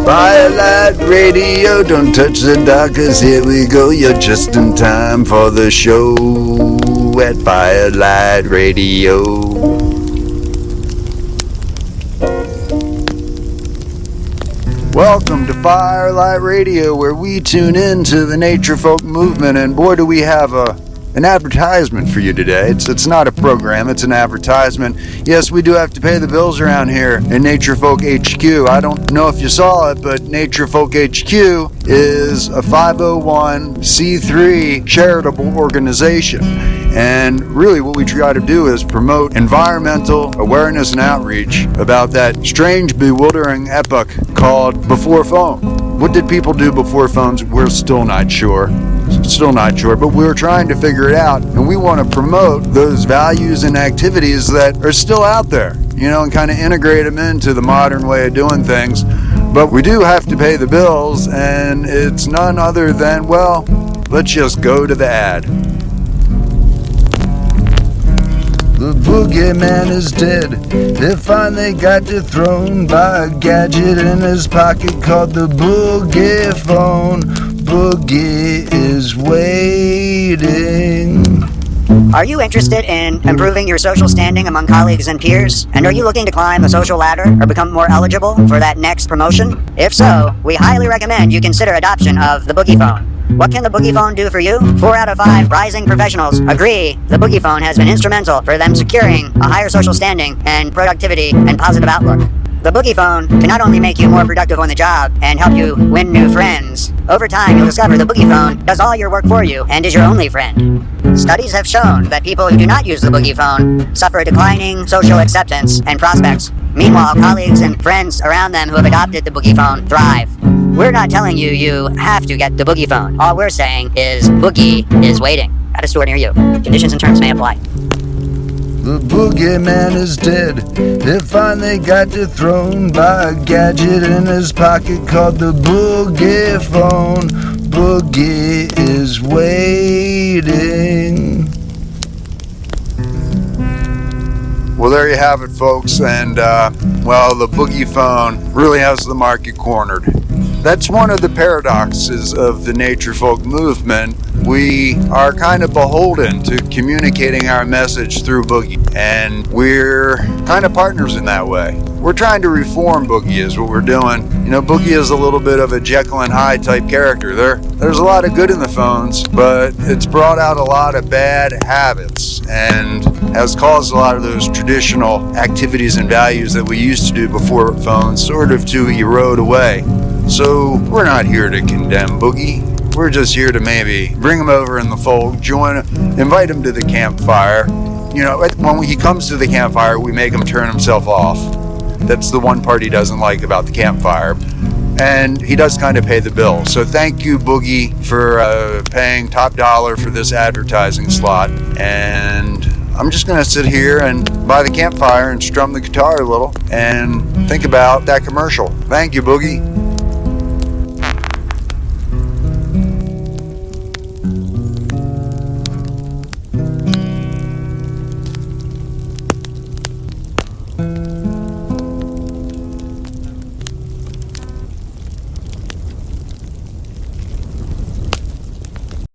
Firelight Radio, don't touch the dial, 'cause here we go. You're just in time for the show at Firelight Radio. Welcome to Firelight Radio, where we tune into the nature folk movement, and boy, do we have an advertisement for you today. It's not a program, it's an advertisement. Yes, we do have to pay the bills around here in Nature Folk HQ. I don't know if you saw it, but Nature Folk HQ is a 501c3 charitable organization. And really what we try to do is promote environmental awareness and outreach about that strange, bewildering epoch called before phone. What did people do before phones? We're still not sure, but we're trying to figure it out, and we want to promote those values and activities that are still out there, and kind of integrate them into the modern way of doing things. But we do have to pay the bills, and it's none other than, well, let's just go to the ad. The boogeyman is dead. They finally got dethroned by a gadget in his pocket called the Boogie Phone. Boogie is waiting. Are you interested in improving your social standing among colleagues and peers? And are you looking to climb the social ladder or become more eligible for that next promotion? If so, we highly recommend you consider adoption of the Boogie Phone. What can the Boogie Phone do for you? 4 out of 5 rising professionals agree the Boogie Phone has been instrumental for them securing a higher social standing and productivity and positive outlook. The Boogie Phone can not only make you more productive on the job and help you win new friends, over time you'll discover the Boogie Phone does all your work for you and is your only friend. Studies have shown that people who do not use the Boogie Phone suffer declining social acceptance and prospects. Meanwhile, colleagues and friends around them who have adopted the Boogie Phone thrive. We're not telling you you have to get the Boogie Phone. All we're saying is Boogie is waiting at a store near you. Conditions and terms may apply. The boogeyman is dead. They finally got dethroned by a gadget in his pocket called the Boogie Phone. Boogie is waiting. Well, there you have it, folks. And, the Boogie Phone really has the market cornered. That's one of the paradoxes of the nature folk movement. We are kind of beholden to communicating our message through Boogie, and we're kind of partners in that way. We're trying to reform Boogie is what we're doing. Boogie is a little bit of a Jekyll and Hyde type character. There's a lot of good in the phones, but it's brought out a lot of bad habits and has caused a lot of those traditional activities and values that we used to do before phones sort of to erode away. So we're not here to condemn Boogie. We're just here to maybe bring him over in the fold, invite him to the campfire. When he comes to the campfire, we make him turn himself off. That's the one part he doesn't like about the campfire. And he does kind of pay the bill. So thank you, Boogie, for paying top dollar for this advertising slot. And I'm just going to sit here and by the campfire and strum the guitar a little and think about that commercial. Thank you, Boogie.